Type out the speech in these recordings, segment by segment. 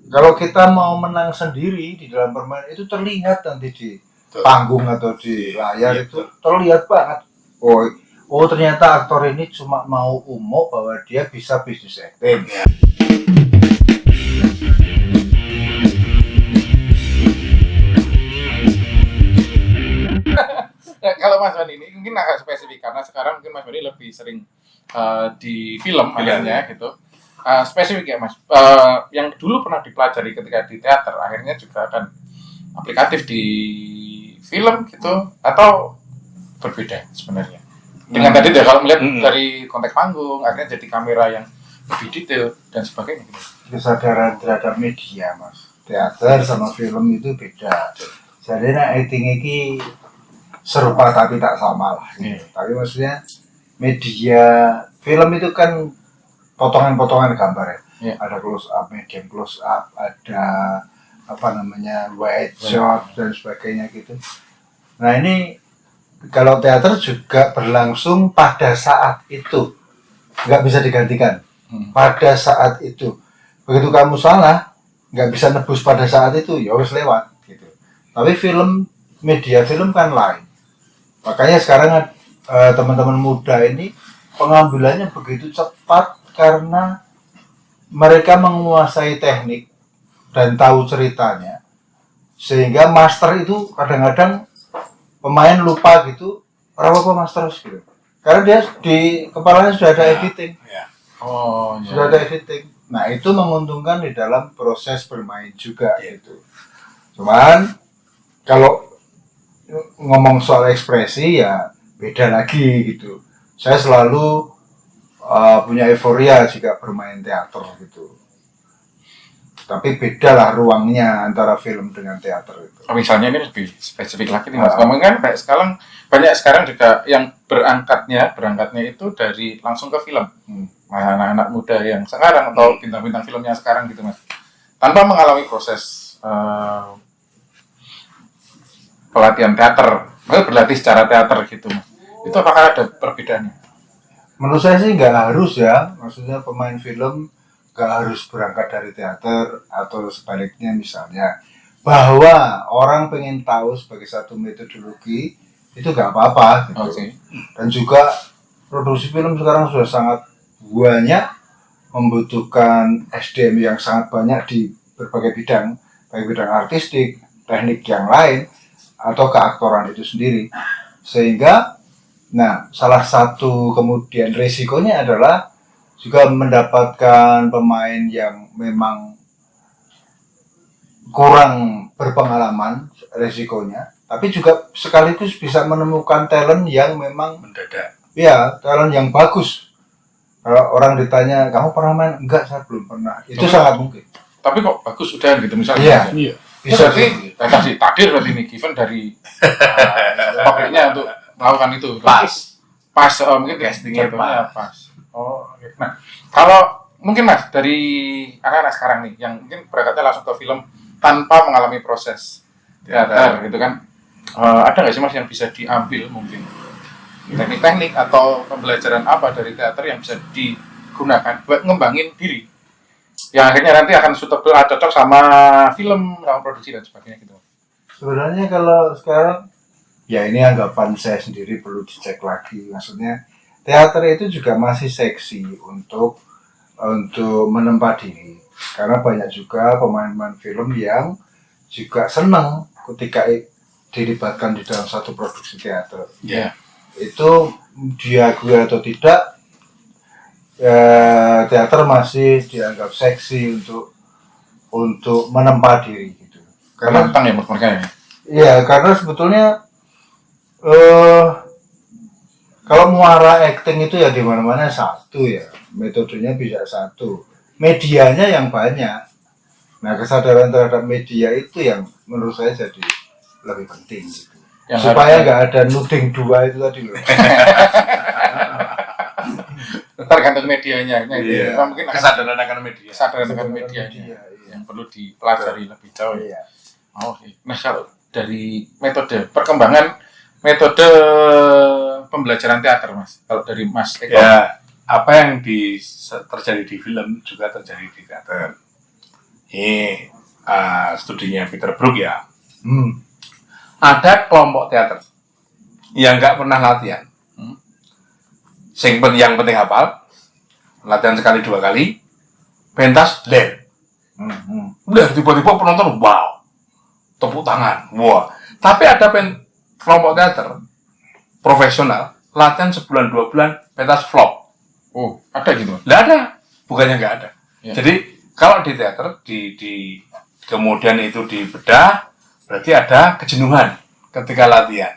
Kalau kita mau menang sendiri di dalam permainan itu terlihat nanti di panggung atau di layar itu terlihat banget. Oh ternyata aktor ini cuma mau umum bahwa dia bisa bisnis acting. Kalau Mas Bani ini mungkin agak spesifik karena sekarang mungkin Mas Bani lebih sering di film akhirnya gitu. Spesifik ya Mas. Yang dulu pernah dipelajari ketika di teater akhirnya juga akan aplikatif di film gitu atau berbeda sebenarnya. Dengan tadi deh kalau melihat dari konteks panggung akhirnya jadi kamera yang lebih detail dan sebagainya gitu. Kesadaran terhadap media Mas. Teater sama film itu beda. Jadi acting ini serupa tapi tak sama lah. Tapi maksudnya media film itu kan potongan-potongan gambar ya. Ada close up, medium close up, ada apa namanya wide shot dan sebagainya gitu. Nah ini kalau teater juga berlangsung pada saat itu, nggak bisa digantikan. Pada saat itu, begitu kamu salah, nggak bisa nebus pada saat itu, ya harus lewat gitu. Tapi film, media film kan lain. Makanya sekarang teman-teman muda ini pengambilannya begitu cepat karena mereka menguasai teknik dan tahu ceritanya, sehingga master itu kadang-kadang pemain lupa gitu, apa master gitu. Karena dia di kepalanya sudah ada editing. Sudah ada editing. Nah itu menguntungkan di dalam proses bermain juga gitu. Cuman kalau ngomong soal ekspresi ya beda lagi gitu. Saya selalu punya euforia jika bermain teater gitu. Tapi beda lah ruangnya antara film dengan teater itu. Misalnya ini lebih spesifik lagi nih Mas. Ngomongin kan banyak sekarang juga yang berangkatnya itu dari langsung ke film. Anak-anak muda yang sekarang atau bintang-bintang filmnya sekarang gitu Mas. Tanpa mengalami proses pelatihan teater, berlatih secara teater gitu Mas. Itu apakah ada perbedaannya? Menurut saya sih nggak harus ya. Maksudnya pemain film nggak harus berangkat dari teater atau sebaliknya misalnya. Bahwa orang pengen tahu sebagai satu metodologi itu nggak apa-apa gitu. Dan juga produksi film sekarang sudah sangat banyak membutuhkan SDM yang sangat banyak di berbagai bidang, baik bidang artistik, teknik yang lain, atau keaktoran itu sendiri. Sehingga, nah salah satu kemudian resikonya adalah juga mendapatkan pemain yang memang kurang berpengalaman resikonya, tapi juga sekaligus bisa menemukan talent yang memang mendadak. Ya, talent yang bagus. Kalau orang ditanya, kamu pernah main? Enggak, saya belum pernah. Itu sangat mungkin. Tapi kok bagus udah gitu misalnya. Iya. Bisa sih. Tadi takdir berarti nih, given dari pokoknya untuk melakukan itu. Pas mungkin castingnya pas. Nah, kalau mungkin Mas dari anak-anak sekarang nih yang mungkin berangkatnya langsung ke film tanpa mengalami proses teater gitu kan, ada nggak sih Mas yang bisa diambil mungkin teknik-teknik atau pembelajaran apa dari teater yang bisa digunakan buat ngembangin diri yang akhirnya nanti akan suitable cocok sama film, sama produksi dan sebagainya gitu? Sebenarnya kalau sekarang ya ini anggapan saya sendiri perlu dicek lagi. Maksudnya teater itu juga masih seksi untuk menempa diri, karena banyak juga pemain-pemain film yang juga senang ketika dilibatkan di dalam satu produksi teater. Itu diakui atau tidak, teater masih dianggap seksi untuk menempa diri gitu. Karena tentang ya mereka ya. Iya, karena sebetulnya kalau muara acting itu ya di mana-mana satu ya, metodenya bisa satu, medianya yang banyak. Nah kesadaran terhadap media itu yang menurut saya jadi lebih penting gitu. Supaya nggak ada nuding dua itu tadi loh. Tergantung medianya. Iya. Mungkin kesadaran akan media. Kesadaran akan medianya yang perlu dipelajari lebih jauh. Iya. Nah kalau dari metode perkembangan metode pembelajaran teater Mas, kalau dari Mas Eko. Ya, apa yang terjadi di film juga terjadi di teater. Ini studinya Peter Brook ya. Hmm. Ada kelompok teater yang nggak pernah latihan. Yang penting hafal, latihan sekali 2 kali, pentas ler. Udah tiba-tiba penonton wow, tepuk tangan, wah. Tapi ada kelompok teater profesional latihan sebulan 2 bulan, pentas flop. Oh, ada gitu. Nggak ada, bukannya nggak ada. Ya. Jadi kalau di teater kemudian itu dibedah, berarti ada kejenuhan ketika latihan.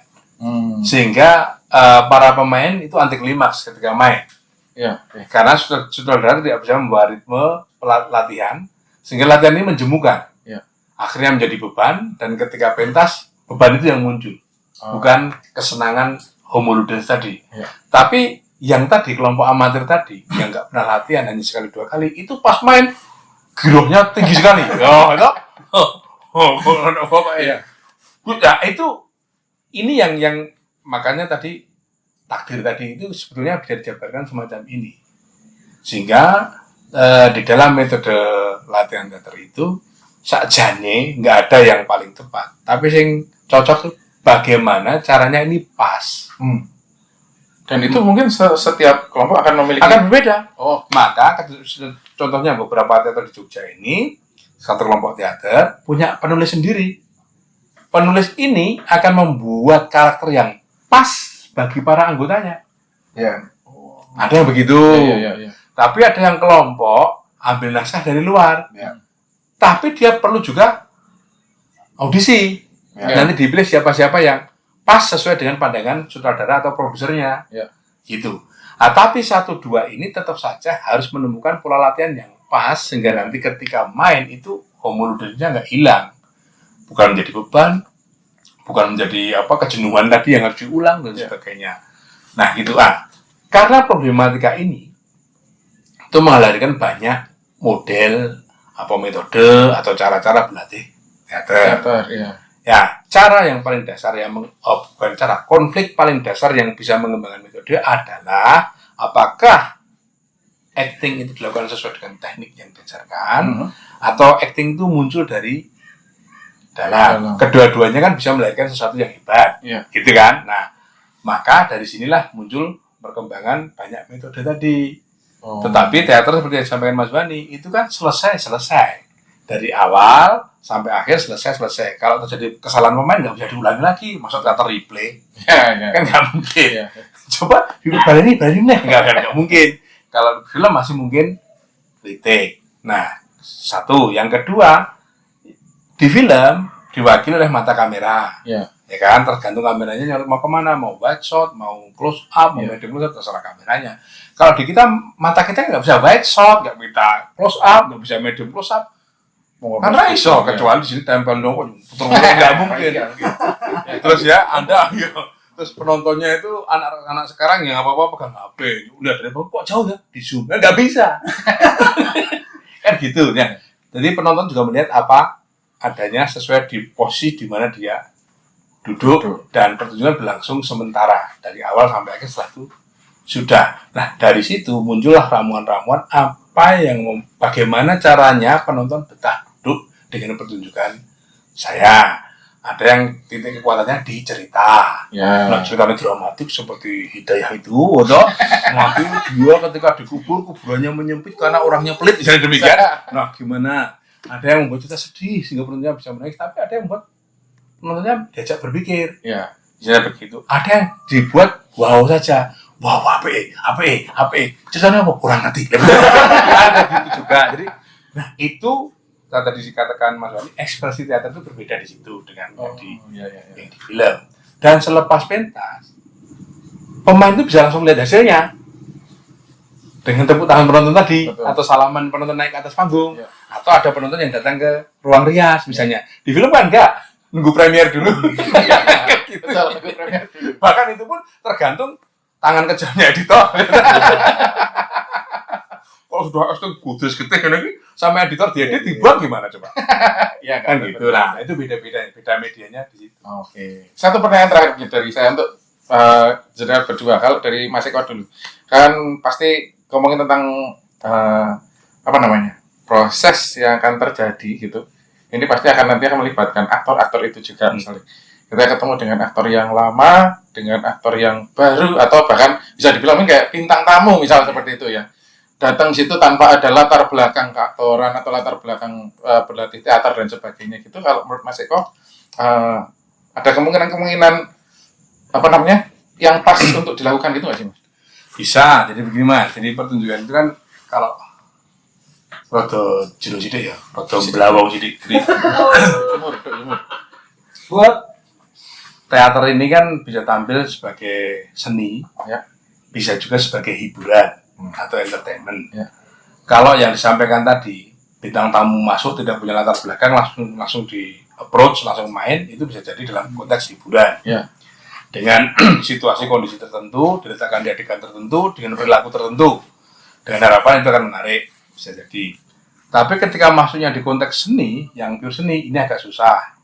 Sehingga para pemain itu anti klimaks ketika main. Ya. Karena sutradara tidak bisa membawa ritme latihan, sehingga latihan ini menjemukan. Ya. Akhirnya menjadi beban, dan ketika pentas, beban itu yang muncul. Bukan kesenangan homo ludens tadi. Ya. Tapi yang tadi, kelompok amatir tadi, yang nggak pernah latihan, hanya sekali 2 kali, itu pas main, girohnya tinggi sekali. Ya, itu ini yang makanya tadi takdir tadi itu sebetulnya bisa dijabarkan semacam ini. Sehingga di dalam metode latihan teater itu sakjane nggak ada yang paling tepat. Tapi yang cocok tuh bagaimana caranya ini pas. Dan itu mungkin setiap kelompok akan memiliki berbeda. Oh, Maka contohnya beberapa teater di Jogja ini, satu kelompok teater punya penulis sendiri. Penulis ini akan membuat karakter yang pas bagi para anggotanya. Ya. Ada yang begitu. Iya. Tapi ada yang kelompok ambil naskah dari luar. Ya. Tapi dia perlu juga audisi. Ya. Nanti dipilih siapa-siapa yang pas sesuai dengan pandangan sutradara atau produsernya. Ya. Gitu. Nah, tapi 1-2 ini tetap saja harus menemukan pola latihan yang pas sehingga nanti ketika main itu homo ludensnya nggak hilang. Bukan menjadi beban, bukan menjadi kejenuhan tadi yang harus diulang dan sebagainya. Nah, gitu karena problematika ini itu melahirkan banyak model, metode atau cara-cara berlatih teater. Ya, cara yang paling dasar bukan cara, konflik paling dasar yang bisa mengembangkan metode adalah apakah acting itu dilakukan sesuai dengan teknik yang diajarkan atau acting itu muncul dari dalam. Kedua-duanya kan bisa melahirkan sesuatu yang hebat, gitu kan? Nah, maka dari sinilah muncul perkembangan banyak metode tadi. Tetapi teater seperti yang disampaikan Mas Bani itu kan selesai dari awal sampai akhir selesai. Kalau terjadi kesalahan pemain nggak bisa diulangi lagi. Maksud teater replay, kan nggak mungkin. Coba balik ini nggak mungkin. Kalau film masih mungkin retake. Nah, satu, yang kedua, di film diwakili oleh mata kamera, ya kan, tergantung kameranya nyari mau kemana, mau wide shot, mau close up, mau medium close up, terserah kameranya. Kalau di kita, mata kita nggak bisa wide shot, nggak bisa close up, nggak bisa medium close up, karena iso, kecuali di sini tempel dong, puter-puter nggak mungkin. Terus Anda, terus penontonnya itu anak-anak sekarang yang apa-apa pegang HP, udah dari kok jauh ya, di zoom, nggak bisa, kan gitu ya. Jadi penonton juga melihat apa adanya sesuai di posisi di mana dia duduk dan pertunjukan berlangsung sementara dari awal sampai akhir setelah itu sudah. Nah, dari situ muncullah ramuan-ramuan bagaimana caranya penonton betah duduk dengan pertunjukan saya. Ada yang titik kekuatannya di cerita. Nah, ceritanya dramatik seperti Hidayah itu, mati dia ketika dikubur, kuburannya menyempit karena orangnya pelit, misalnya demikian. Nah, gimana? Ada yang membuat kita sedih sehingga penontonnya bisa menangis, tapi ada yang membuat penontonnya diajak berpikir. Misalnya begitu. Ada yang dibuat wow saja. Wow, apa? Ceritanya apa? Kurang ngerti. Ada gitu juga. Jadi, nah itu tadi dikatakan Mas Wali, ekspresi teater itu berbeda di situ dengan yang di film. Dan selepas pentas, pemain itu bisa langsung lihat hasilnya dengan tepuk tangan penonton tadi. Betul. Atau salaman penonton naik ke atas panggung, atau ada penonton yang datang ke ruang rias misalnya. Di film kan enggak, nunggu premier dulu. Gitu. Bahkan itu pun tergantung tangan kejamnya editor. Kalau sudah kudus getih lagi sama editor diedit dibuang gimana coba? Kan gitu lah. Itu beda medianya di situ. Oke. Satu pertanyaan terakhir dari saya untuk jeda berdua. Kalau dari Mas Eko dulu, kan pasti ngomongin tentang proses yang akan terjadi gitu, ini pasti nanti akan melibatkan aktor-aktor itu juga. Misalnya kita ketemu dengan aktor yang lama, dengan aktor yang baru, atau bahkan bisa dibilang kayak bintang tamu misal seperti itu ya. Datang situ tanpa ada latar belakang keaktoran atau latar belakang berlatih teater dan sebagainya gitu. Kalau menurut Mas Eko, ada kemungkinan apa namanya yang pas untuk dilakukan gitu nggak sih Mas? Bisa. Jadi begini Mas, jadi pertunjukan itu kan kalau rada jero sithik ya, rada blawong sithik. Jemur. Buat teater ini kan bisa tampil sebagai seni, Ya. bisa juga sebagai hiburan atau entertainment. Ya. Kalau yang disampaikan tadi, bintang tamu masuk tidak punya latar belakang, langsung di approach, langsung main, itu bisa jadi dalam konteks hiburan. Ya. Dengan situasi kondisi tertentu, diletakkan di adegan tertentu, dengan perilaku tertentu, dengan harapan itu akan menarik, bisa jadi. Tapi ketika masuknya di konteks seni, yang pure seni, ini agak susah.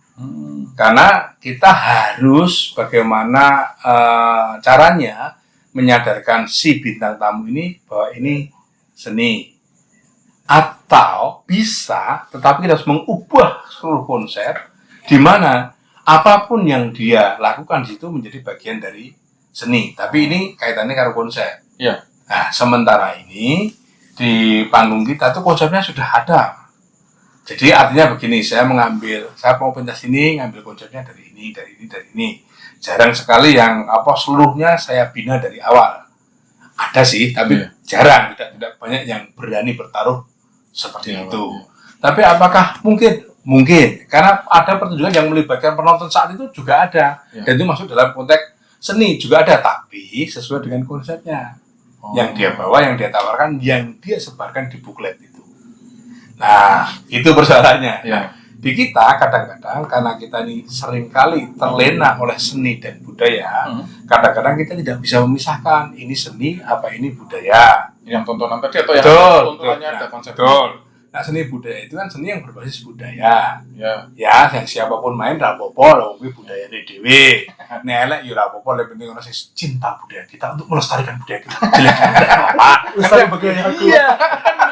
Karena kita harus bagaimana caranya menyadarkan si bintang tamu ini bahwa ini seni. Atau bisa, tetapi kita harus mengubah seluruh konsep, di mana apapun yang dia lakukan di situ menjadi bagian dari seni. Tapi ini kaitannya karo konsep. Ya. Nah, sementara ini di panggung kita tuh konsepnya sudah ada. Jadi artinya begini, saya mau pentas ini, ngambil konsepnya dari ini. Jarang sekali yang seluruhnya saya bina dari awal. Ada sih, tapi jarang, tidak banyak yang berani bertaruh seperti itu. Tapi apakah mungkin? Mungkin, karena ada pertunjukan yang melibatkan penonton saat itu juga ada. Dan itu masuk dalam konteks seni juga ada, tapi sesuai dengan konsepnya. Yang dia bawa, yang dia tawarkan, yang dia sebarkan di buklet itu. Nah, itu persoalannya. Ya. Di kita kadang-kadang karena kita ini seringkali terlena oleh seni dan budaya, kadang-kadang kita tidak bisa memisahkan ini seni apa ini budaya. Yang tontonan tadi atau yang tontonannya ada konsep. Betul. Nah, seni budaya itu kan seni yang berbasis budaya. Ya. Ya, yang siapapun main rapopo, kuwi budayane dhewe. Nek elek ya rapopo, lebih penting ono sing cinta budaya kita untuk melestarikan budaya kita. Jelek apa? Lestari budaya aku. Iya.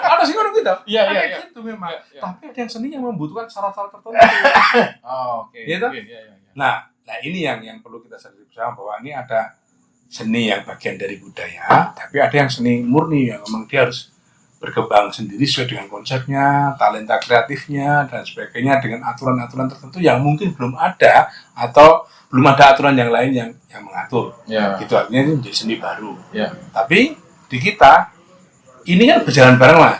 Ada sih ngono gitu. Iya. Itu memang. Ya. Tapi ada yang seni yang membutuhkan syarat-syarat tertentu. Oke. Iya toh? Iya. Nah, ini yang perlu kita sadari bersama bahwa ini ada seni yang bagian dari budaya, tapi ada yang seni murni yang memang dia harus berkembang sendiri sesuai dengan konsepnya, talenta kreatifnya, dan sebagainya dengan aturan-aturan tertentu yang mungkin belum ada atau belum ada aturan yang lain yang mengatur. Ya. Gitu artinya itu menjadi seni baru. Ya. Tapi di kita ini kan berjalan bareng lah.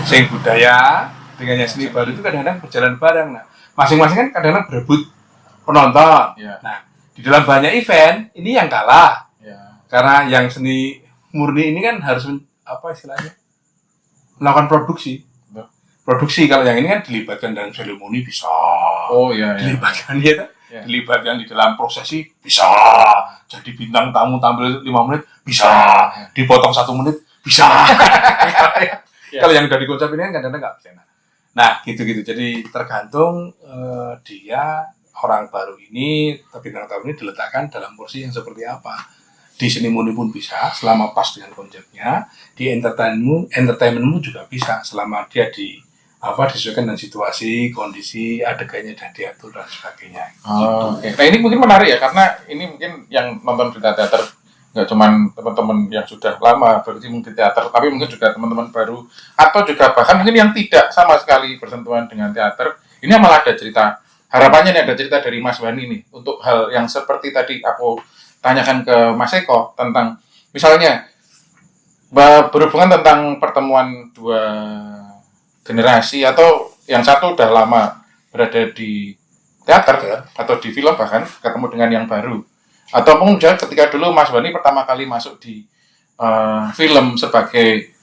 Sing budaya dengan yang seni baru itu kadang-kadang berjalan bareng. Nah, masing-masing kan kadang-kadang berebut penonton. Ya. Nah, di dalam banyak event ini yang kalah. Ya. Karena yang seni murni ini kan harus istilahnya melakukan produksi. Kalau yang ini kan dilibatkan dalam seremoni bisa. Oh iya. Dilibatkan ya. Dilibatkan di dalam prosesi bisa. Jadi bintang tamu tampil 5 menit bisa. Dipotong 1 menit bisa. Kalau yang dari konsep ini kan kadang-kadang nggak bisa. Nah, gitu-gitu. Jadi tergantung dia orang baru ini, bintang tamu ini diletakkan dalam porsi yang seperti apa. Di seni murni pun bisa, selama pas dengan konsepnya. Di entertainmentmu juga bisa, selama dia disesuaikan dengan situasi, kondisi, adegannya dan diatur dan sebagainya. Oke. Nah ini mungkin menarik ya, karena ini mungkin yang nonton berita teater nggak cuma teman-teman yang sudah lama berkecimpung di teater, tapi mungkin juga teman-teman baru atau juga bahkan mungkin yang tidak sama sekali bersentuhan dengan teater. Ini malah ada cerita. Harapannya nih ada cerita dari Mas Wani nih untuk hal yang seperti tadi aku tanyakan ke Mas Eko tentang misalnya berhubungan tentang pertemuan dua generasi atau yang satu udah lama berada di teater ya, atau di film bahkan ketemu dengan yang baru atau mungkin ketika dulu Mas Wani pertama kali masuk di film sebagai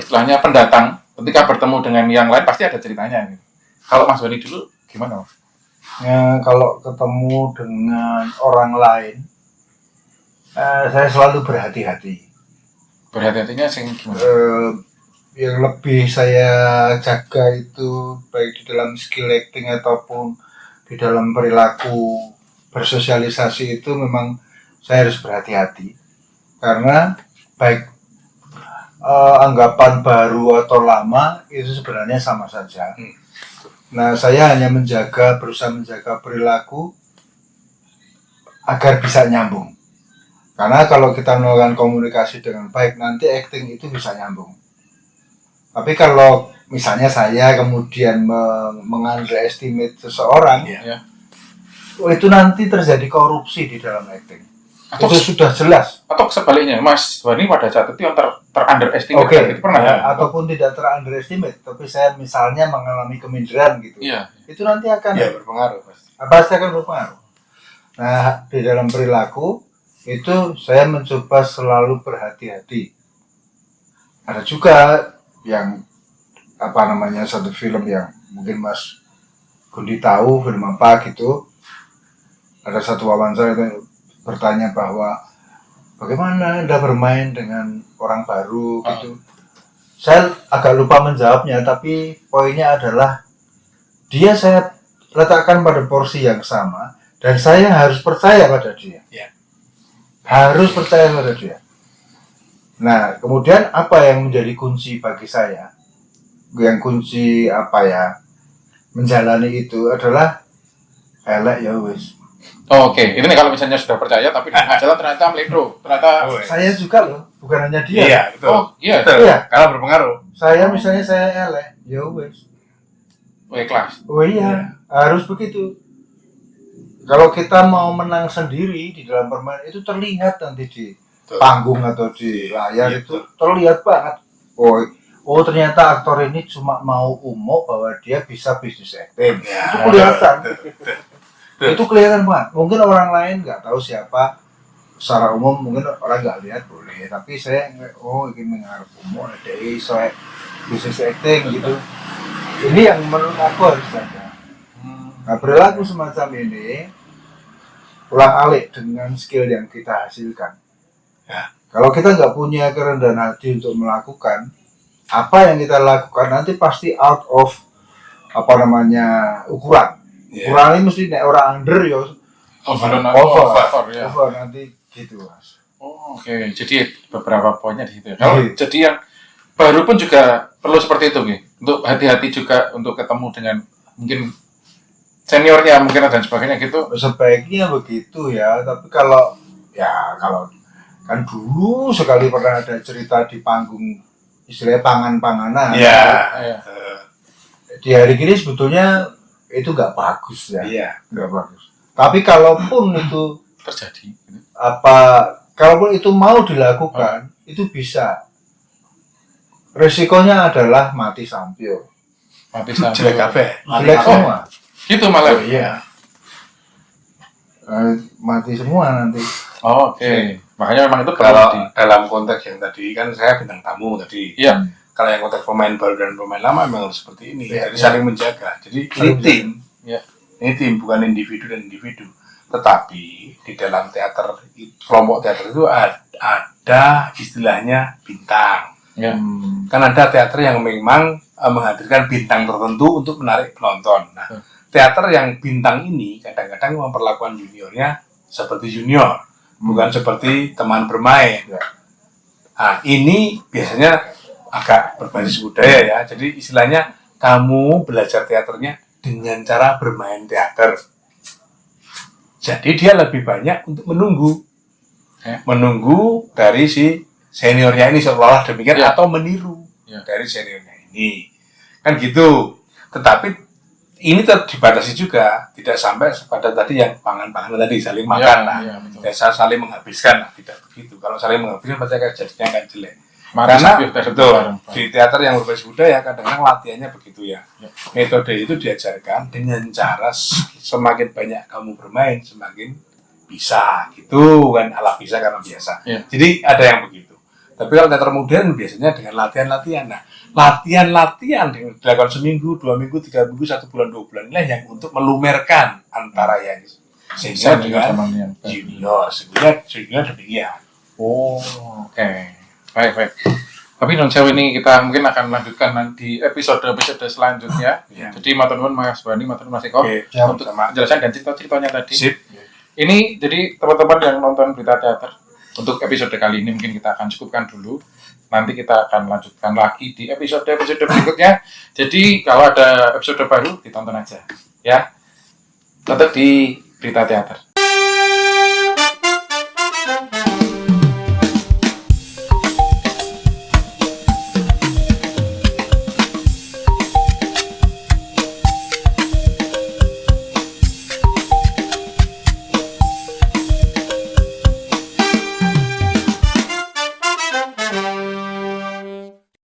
istilahnya pendatang, ketika bertemu dengan yang lain pasti ada ceritanya nih. Kalau Mas Wani dulu gimana Mas? Ya, kalau ketemu dengan orang lain saya selalu berhati-hati. Berhati-hatinya sing gimana? Yang lebih saya jaga itu baik di dalam skill acting ataupun di dalam perilaku bersosialisasi itu memang saya harus berhati-hati karena baik anggapan baru atau lama itu sebenarnya sama saja. Nah, saya hanya berusaha menjaga perilaku agar bisa nyambung. Karena kalau kita melakukan komunikasi dengan baik, nanti acting itu bisa nyambung. Tapi kalau misalnya saya kemudian meng-underestimate seseorang, Ya. itu nanti terjadi korupsi di dalam acting. Atau Itu sudah jelas. atau sebaliknya, Mas Wani pada saat itu yang ter-underestimate Oke, itu pernah ya? ataupun tidak ter-underestimate, tapi saya misalnya mengalami keminderan gitu. Iya. Itu nanti akan berpengaruh pasti. pasti akan berpengaruh. Nah, di dalam perilaku itu saya mencoba selalu berhati-hati. Ada juga yang satu film yang mungkin Mas Gundi tahu, film apa gitu. Ada satu wawancara itu bertanya bahwa bagaimana Anda bermain dengan orang baru gitu. Saya agak lupa menjawabnya, tapi poinnya adalah saya letakkan pada porsi yang sama dan saya harus percaya pada dia. Ya. Harus percaya pada dia. Nah, kemudian apa yang menjadi kunci bagi saya? Yang kunci menjalani itu adalah elek ya wis. Oh, oke. Ini kalau misalnya sudah percaya tapi di tengah jalan ternyata meledro, ternyata Saya juga loh, bukan hanya dia. Iya, betul. oh iya, Betul. Iya. Karena berpengaruh. Saya misalnya saya elek, ya wis. kelas. Oh iya, harus begitu. Kalau kita mau menang sendiri di dalam permainan itu terlihat nanti di panggung atau di layar itu terlihat banget. Oh ternyata aktor ini cuma mau bahwa dia bisa bisnis acting. Ya, Itu kelihatan. Itu kelihatan banget. Mungkin orang lain nggak tahu siapa. Secara umum mungkin orang nggak lihat boleh. Tapi saya ini mengarep ada soal bisnis acting gitu. Ini yang menurut aku harus ada. Nah, perilaku semacam ini ulang alik dengan skill yang kita hasilkan. Ya. Kalau kita nggak punya kerendahan hati untuk melakukan apa yang kita lakukan, nanti pasti out of ukuran. Yeah. Ukuran ini mesti nek orang under ya over nanti gitu Mas. Oh, oke. Jadi beberapa poinnya di situ. Kalau jadi yang baru pun juga perlu seperti itu nih. Untuk hati-hati juga untuk ketemu dengan mungkin seniornya mungkin dan sebagainya gitu. Sebaiknya begitu ya, tapi kalau kan dulu sekali pernah ada cerita di panggung istilahnya pangan-panganan. Iya. Di hari ini sebetulnya itu nggak bagus ya. Iya. Nggak bagus. Tapi kalaupun itu Terjadi. kalaupun itu mau dilakukan, itu bisa. Resikonya adalah mati sampio. Mati sampai. Jelek kabeh. Jelek semua. Gitu malah. Oh, iya. Mati semua nanti. Oh, oke. Makanya memang itu Kalau perlu dalam konteks yang tadi kan saya bintang tamu tadi. Iya. Kalau yang konteks pemain baru dan pemain lama memang harus seperti ini. Iya, Jadi iya. saling menjaga. Jadi ini Saling tim. Iya. Ini tim bukan individu dan individu. Tetapi di dalam teater, kelompok teater itu ada istilahnya bintang. Ya. Kan ada teater yang memang menghadirkan bintang tertentu untuk menarik penonton. Nah, teater yang bintang ini kadang-kadang memperlakukan juniornya seperti junior, bukan seperti teman bermain. Ya. Nah, ini biasanya agak berbasis budaya ya. Jadi istilahnya kamu belajar teaternya dengan cara bermain teater. Jadi dia lebih banyak untuk menunggu dari si seniornya ini seolah-olah demikian Ya. atau meniru dari seniornya ini. Kan gitu. Tetapi ini dibatasi juga, tidak sampai pada tadi yang pangan-pangan tadi saling makan lah. Iya, betul. Biasa saling menghabiskan lah, tidak begitu. Kalau saling menghabiskan pasti jadinya akan jelek. Mati Karena sampai betul bareng. di teater yang berbasis budaya kadang-kadang latihannya begitu ya. Ya. Metode itu diajarkan dengan cara semakin banyak kamu bermain semakin bisa gitu kan, ala bisa karena biasa. Ya. Jadi ada yang begitu. Tapi kalau teater modern biasanya dengan latihan-latihan. Nah, latihan-latihan yang dilakukan seminggu, 2 minggu, 3 minggu, 1 bulan, 2 bulan inilah yang untuk melumerkan antara yang senior dengan junior. Sehingga demikian. Oh, oke. Baik. Tapi non sewu ini kita mungkin akan lanjutkan nanti episode selanjutnya. Ya. Jadi matur nuwun Mas Bani, matur nuwun Mas Eko Oke, untuk sama. penjelasan dan cerita-ceritanya tadi. Sip. Ini jadi teman-teman yang nonton berita teater untuk episode kali ini mungkin kita akan cukupkan dulu. nanti kita akan lanjutkan lagi di episode berikutnya. Jadi kalau ada episode baru ditonton aja ya. Tetap di Berita Teater.